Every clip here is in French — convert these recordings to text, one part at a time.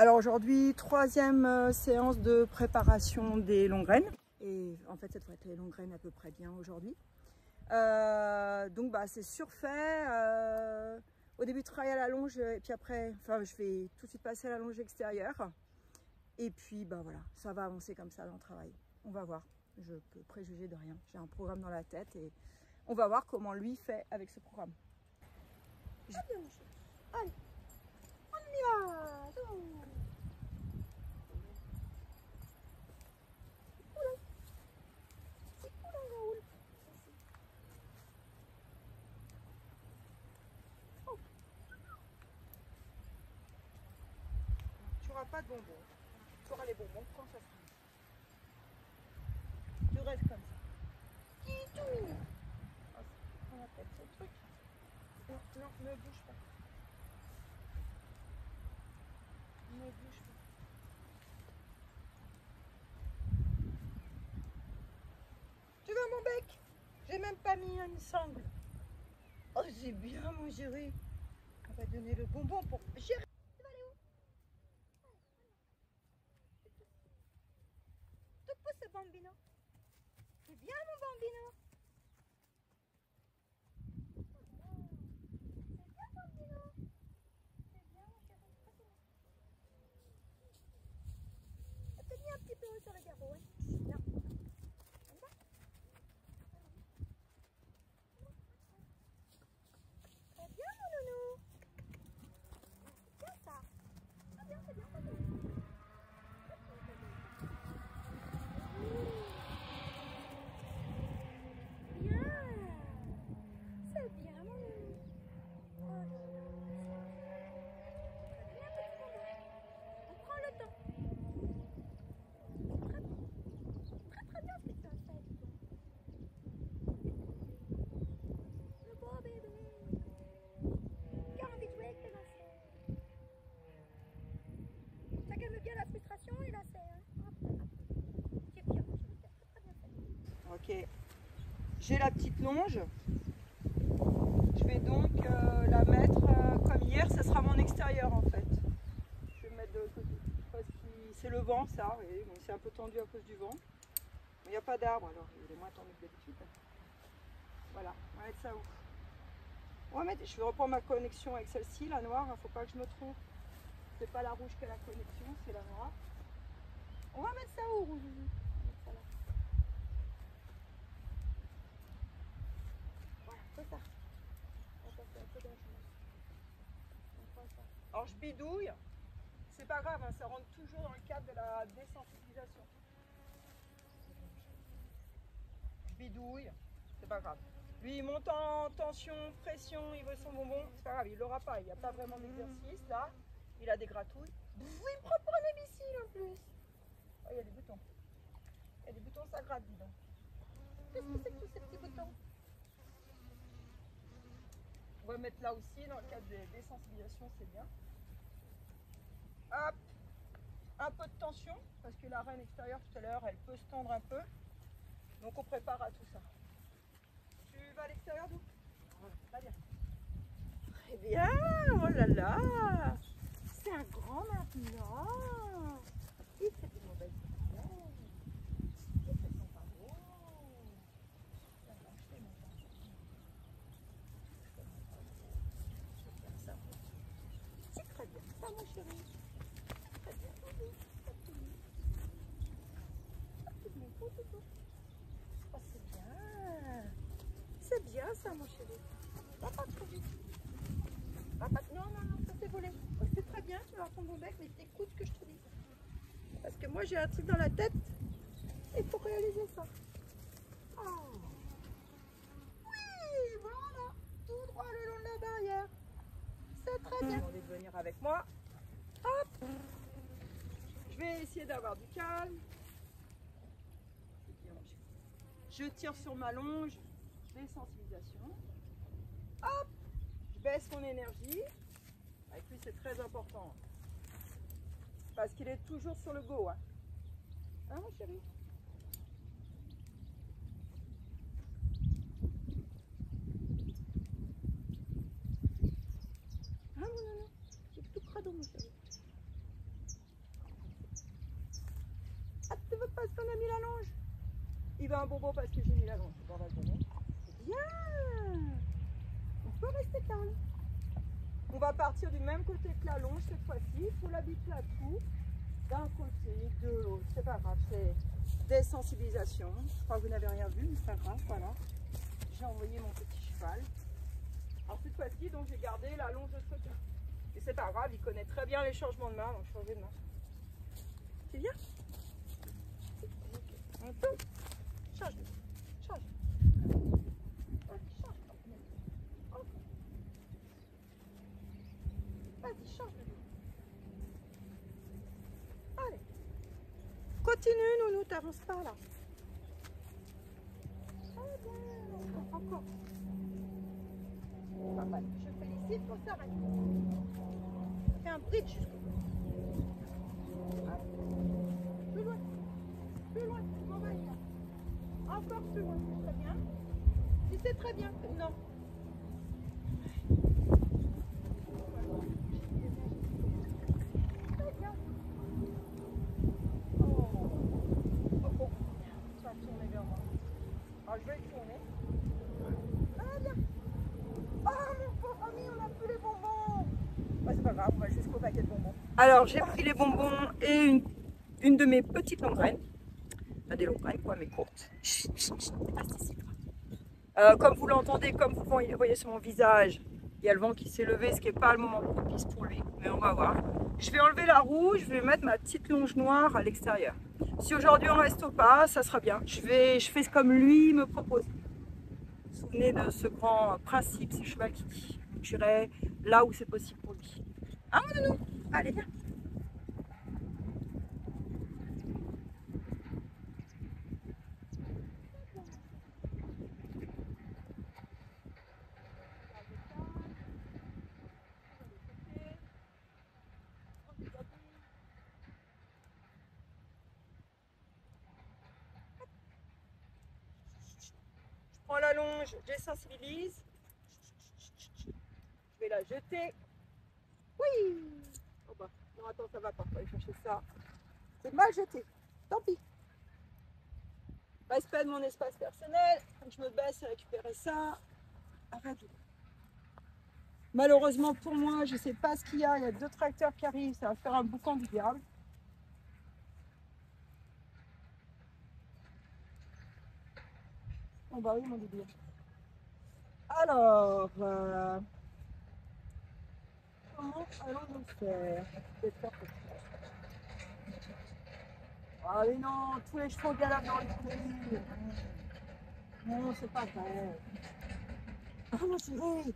Alors aujourd'hui, troisième séance de préparation des longues graines. Et en fait, ça devrait être les longues graines à peu près bien aujourd'hui. Donc c'est surfait. Au début, travail à la longe et puis après, je vais tout de suite passer à la longe extérieure. Et puis voilà, ça va avancer comme ça dans le travail. On va voir. Je peux préjuger de rien. J'ai un programme dans la tête et on va voir comment lui fait avec ce programme. Allez, on y va. Tu n'auras pas de bonbons. Tu auras les bonbons quand ça sera. Tu restes comme ça. Tout mignon. On va peut-être ce truc. Non, ne bouge pas. Ne bouge pas. Tu veux mon bec? J'ai même pas mis une sangle. Oh, c'est bien, mon chéri. On va donner le bonbon pour chéri. Tu vas aller où? Tu pousses, bambino. C'est bien, mon bambino. C'est bien, bambino. C'est bien, mon chéri. T'as mis un petit peu sur le garrot, hein? Non. Très bien, mon nounou. C'est bien ça. Très bien, c'est bien, c'est bien. C'est bien, mon nounou. Oh là là. Très bien, petit bonbon. On prend le temps. Très bien ce que tu as fait, dis donc. Le beau bébé. Qui a envie de jouer avec tes lacets. Ça calme bien la frustration et lacets, hein. C'est bien, très bien fait. Ok. J'ai la petite longe. Je vais donc la mettre comme hier, ce sera mon extérieur en fait. Je vais mettre de l'autre côté. Parce que c'est le vent ça, et bon, c'est un peu tendu à cause du vent. Mais il n'y a pas d'arbre alors il est moins tendu que d'habitude. Voilà, on va mettre ça où? Je vais reprendre ma connexion avec celle-ci, la noire, il ne faut pas que je me trompe. C'est pas la rouge qui a la connexion, c'est la noire. On va mettre ça où, rouge? On va mettre ça là. Voilà, c'est ça. Alors je bidouille, c'est pas grave, hein, ça rentre toujours dans le cadre de la désensibilisation. Je bidouille, c'est pas grave. Lui il monte en tension, pression, il veut son bonbon, c'est pas grave, il l'aura pas, il n'y a pas vraiment d'exercice là, il a des gratouilles. Il me prend pour un imbécile en plus. Oh, il y a des boutons. Il y a des boutons, ça gratte, dis donc. Qu'est-ce que c'est que tous ces petits boutons? On va mettre là aussi, dans le cadre des désensibilisations, c'est bien. Hop, un peu de tension, parce que la reine extérieure tout à l'heure, elle peut se tendre un peu. Donc on prépare à tout ça. Tu vas à l'extérieur d'où? Va bien. Très bien, oh là là, c'est un grand maintenant. Il fait des mauvaises choses. Il fait son pavot. C'est très bien ça, mon chéri. Très bien. Oh, c'est bien. C'est bien ça, mon chéri. Va pas trop vite. Va pas... Non, ça s'est volé. Oh, c'est très bien, tu vas avoir ton bon bec, mais t'écoutes ce que je te dis. Parce que moi, j'ai un truc dans la tête et pour réaliser ça. Oh. Oui, voilà. Tout droit le long de la barrière. C'est très bien. Demandez de venir avec moi. Hop. Je vais essayer d'avoir du calme. Je tire sur ma longe. Désensibilisation. Hop. Je baisse mon énergie. Avec lui, c'est très important. Parce qu'il est toujours sur le go. Hein, mon chéri? Ah, mon nanan. C'est tout crado, mon chéri. c'est parce qu'on a mis la longe. Il veut un bonbon parce que j'ai mis la longe. Bon, on va le donner. Bien. On peut rester calme. On va partir du même côté que la longe cette fois-ci. Il faut l'habituer à tout. D'un côté, de l'autre. C'est pas grave. C'est des sensibilisations. Je crois que vous n'avez rien vu, mais c'est pas grave. Voilà. J'ai envoyé mon petit cheval. Alors cette fois-ci, donc j'ai gardé la longe de ce côté. Et c'est pas grave, il connaît très bien les changements de main, donc changer de main. C'est bien. Un peu. Change de main. Change. Vas-y, change. Oh. Vas-y, change de main. Allez. Continue, Nounou, t'avances pas là. Très bien. Encore. Pas mal. Je félicite pour s'arrêter. Fais un bridge jusqu'au bout. Plus loin. Plus loin. On va y aller. Encore plus loin. Très bien. Si c'est très bien. Non. Très bien. Oh. Oh, oh. Ça va tourner vers moi. Alors je vais le tourner. Très bien. Oh mon pauvre ami, on n'a plus les bonbons. Bah, c'est pas grave, on va jusqu'au paquet de bonbons. Alors j'ai pris les bonbons et une de mes petites longues graines. Pas des longues graines quoi, mais courtes. Comme vous l'entendez, comme vous le voyez sur mon visage, il y a le vent qui s'est levé, ce qui n'est pas le moment propice pour lui, mais on va voir. Je vais enlever la roue, je vais mettre ma petite longe noire à l'extérieur. Si aujourd'hui on reste au pas, ça sera bien. Je fais comme lui me propose. Vous vous souvenez de ce grand principe, c'est le cheval qui dit. J'irai là où c'est possible pour lui. Ah mon nounou, allez viens. Je prends la longe, je désensibilise. Je vais la jeter. Oui. Oh bah, non attends, ça va pas, faut aller chercher ça. C'est mal jeté, tant pis. Respect de mon espace personnel, je me baisse et récupérer ça. Arrête. Malheureusement pour moi, je ne sais pas ce qu'il y a, il y a 2 tracteurs qui arrivent, ça va faire un boucan du diable. Oh bah oui mon bébé. Alors, comment allons-nous faire? Ah mais non, tous les chevaux galopent dans le pays. Non, c'est pas vrai. Ah mon chéri, ils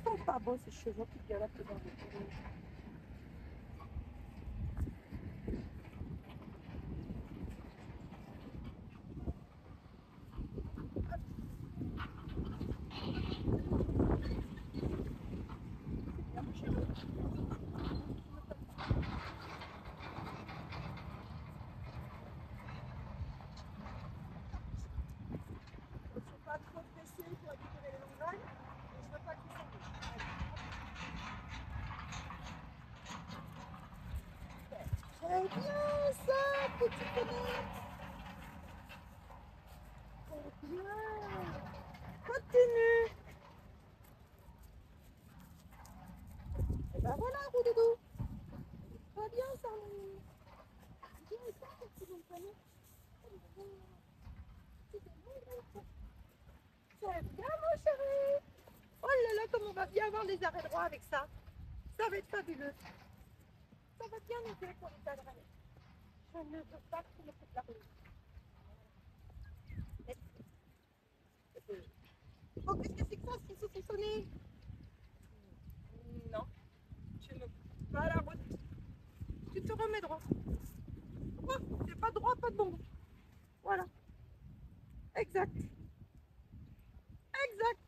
sont pas beaux ces chevaux qui galopent dans le pays. Très bien ça, petit bonhomme. Très bien. Continue. Et ben voilà, Roudoudou. Très bien ça, mon... Bien ça, petit bonhomme. C'est bien, mon chéri. Oh là là, comme on va bien avoir les arrêts droits avec ça. Ça va être fabuleux. Ça va bien nous aider pour les arrêts. Je ne veux pas que tu me fasses parler. Oh, qu'est-ce que c'est que ça, ce qui se fait sonner? Non, tu ne pas la route. Tu te remets droit. Oh, c'est pas droit, pas de bonbon. Voilà. Exact. Exact.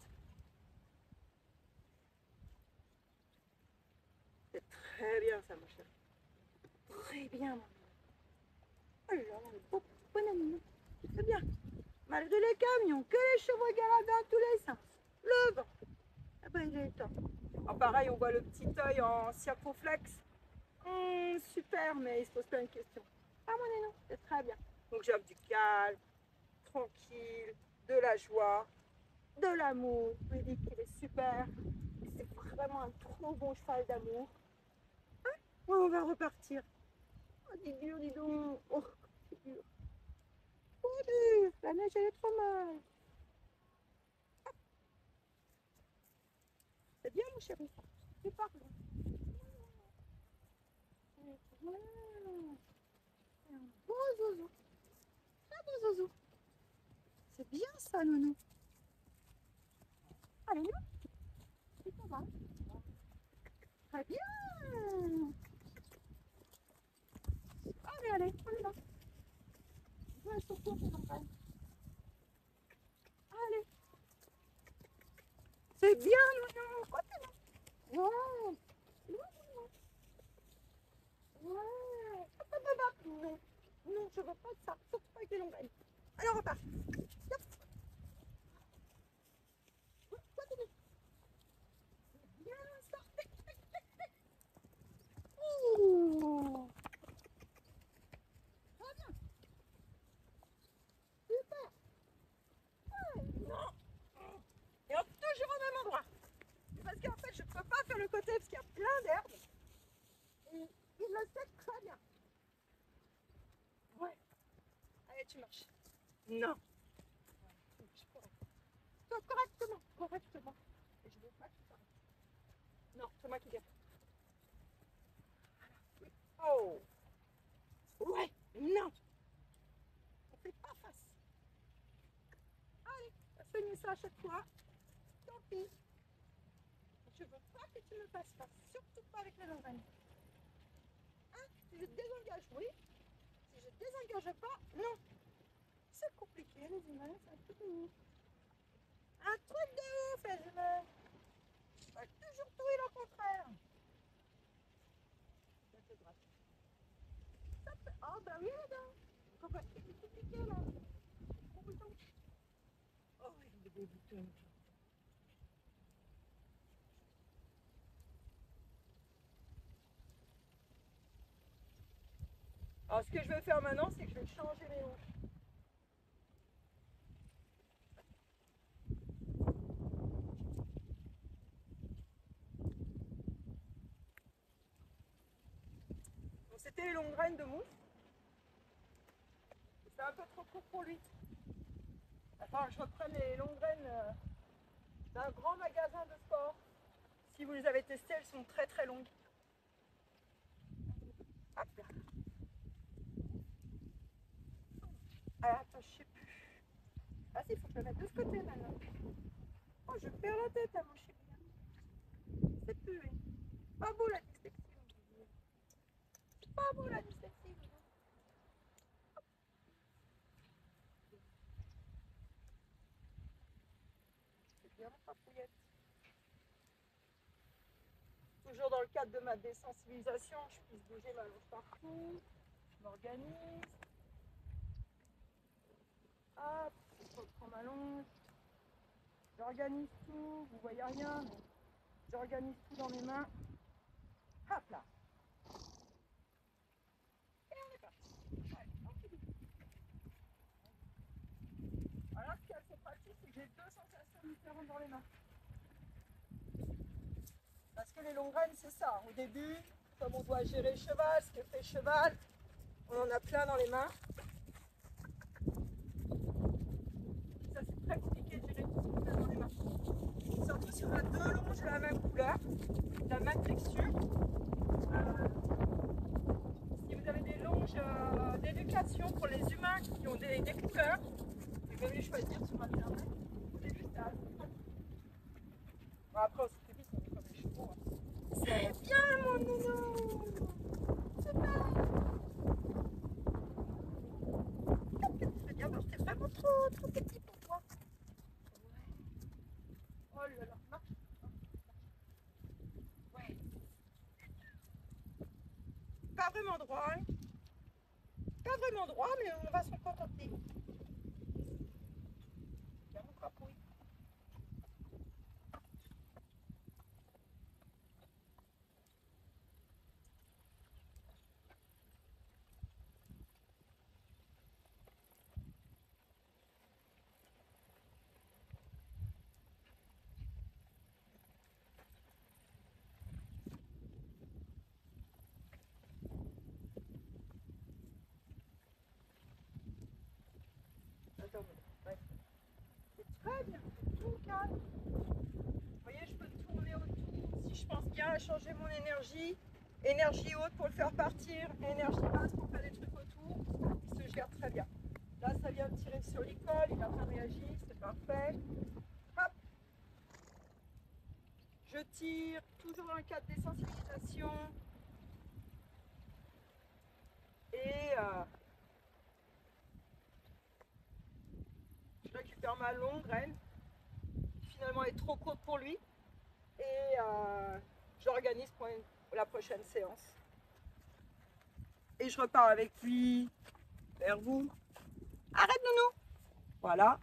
C'est très bien ça, mon chéri. Très bien, mon ami. Oh là là, bon, bon ami. C'est bien. Malgré les camions, que les chevaux galopent dans tous les sens. Le vent. Eh ben, il est temps. Alors pareil, on voit le petit œil en circonflexe. Super, mais il se pose plein de questions. Ah mon non, c'est très bien. Donc j'offre du calme, tranquille, de la joie, de l'amour. Je lui dis qu'il est super. C'est vraiment un trop bon cheval d'amour. Hein? Ouais, on va repartir. Oh, dis donc. Oh, c'est dur. Oh, dur. La neige, elle est trop mal. C'est bien, mon chéri. Tu parles. Voilà. Un beau zouzou. Un beau zouzou. C'est bien ça, nounou. Allez, nous. C'est pas mal. Très bien. Allez, on y va. Je vais surtout faire campagne. Allez. C'est bien, nounou. Continue. Ouais. Ouais. Hop, hop, hop, hop. Non. Non, je veux pas de ça. Surtout pas avec les longues graines. Alors, on repart. Hop. Continue. Bien ça. Ouh. Très bien. Super. Ouais. Non. Et hop, toujours au même endroit. Parce qu'en fait, je ne peux pas faire le côté parce qu'il y a plein d'herbes. Et il le sait très bien. Ouais. Allez, tu marches. Non. Toi, correctement. Correctement. Et je veux pas que tu t'arrêtes. Non, c'est moi qui viens. Oh. Ouais. Non. On fait pas face. Allez, fais mieux ça à chaque fois. Tant pis. Je veux pas que tu me fasses face. Surtout pas avec les lorraines. Hein? Si je te désengage, oui. Si je te désengage pas, non. C'est compliqué, les humains, c'est un truc de ouf. Un truc de ouf, les humains. On va toujours tout et le contraire. Ça fait grave. Ça fait... Oh, bah oui, madame. Pourquoi c'est compliqué, là? Gros bouton. Oh, il y a des beaux boutons. Alors, ce que je vais faire maintenant, c'est que je vais changer les hanches. Donc, c'était les longues graines de mousse. C'est un peu trop court pour lui. Enfin, je reprends les longues graines d'un grand magasin de sport. Si vous les avez testées, elles sont très très longues. Hop là. Ah, attends, je sais plus. Ah si, il faut que je le mette de ce côté maintenant. Oh, je perds la tête à mon chien. C'est plus, oui. Pas beau la dyslexie. C'est pas beau la dyslexie. C'est bien, ma papouillette. Toujours dans le cadre de ma désensibilisation, je puisse bouger ma longe partout. Je m'organise. Hop, je reprends ma longe. J'organise tout. Vous voyez rien, mais j'organise tout dans mes mains. Hop là. Et on est parti. Allez, on finit. Alors, ce qui est assez pratique, c'est que j'ai deux sensations différentes dans les mains. Parce que les longues graines, c'est ça. Au début, comme on doit gérer le cheval, ce que fait le cheval, on en a plein dans les mains. Ça, c'est très compliqué de gérer tout ce qu'on a dans les mains. Surtout si on a deux longes de la même couleur, de la même texture. Si vous avez des longes d'éducation pour les humains qui ont des couleurs, vous pouvez les choisir sur internet. C'est juste à... Bon, après, on se fait vite, on est comme les chevaux. Hein. C'est bien, mon nounou! Super! C'est bien, moi, j'étais vraiment trop petit pour toi. Ouais. Oh là là, marche. Ouais. Pas vraiment droit, hein. Pas vraiment droit, mais on va s'en contenter. Bien, mon crapouille. Ouais. C'est très bien, tout calme. Vous voyez, je peux tourner autour si je pense bien à changer mon énergie. Énergie haute pour le faire partir, énergie basse pour faire des trucs autour. Il se gère très bien. Là, ça vient de tirer sur l'école, il n'a pas réagi, c'est parfait. Hop. Je tire, toujours dans le cadre des sensibilisations. Et je récupère ma longue graine, qui finalement est trop courte pour lui. Et j'organise pour la prochaine séance. Et je repars avec lui vers vous. Arrête, nounou! Voilà.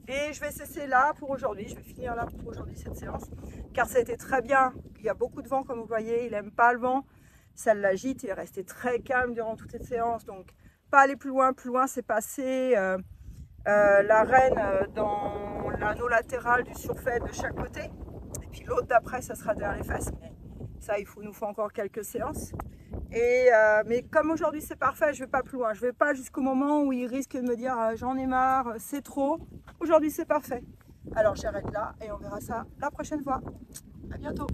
Et je vais cesser là pour aujourd'hui. Je vais finir là pour aujourd'hui cette séance. Car ça a été très bien. Il y a beaucoup de vent comme vous voyez. Il n'aime pas le vent. Ça l'agite. Il est resté très calme durant toute cette séance. Donc pas aller plus loin. Plus loin, c'est passer la reine dans l'anneau latéral du surfait de chaque côté. Et puis l'autre d'après, ça sera derrière les fesses. Mais ça, nous faut encore quelques séances. Et mais comme aujourd'hui c'est parfait, je ne vais pas plus loin. Je ne vais pas jusqu'au moment où il risque de me dire j'en ai marre, c'est trop. Aujourd'hui c'est parfait. Alors j'arrête là et on verra ça la prochaine fois. À bientôt.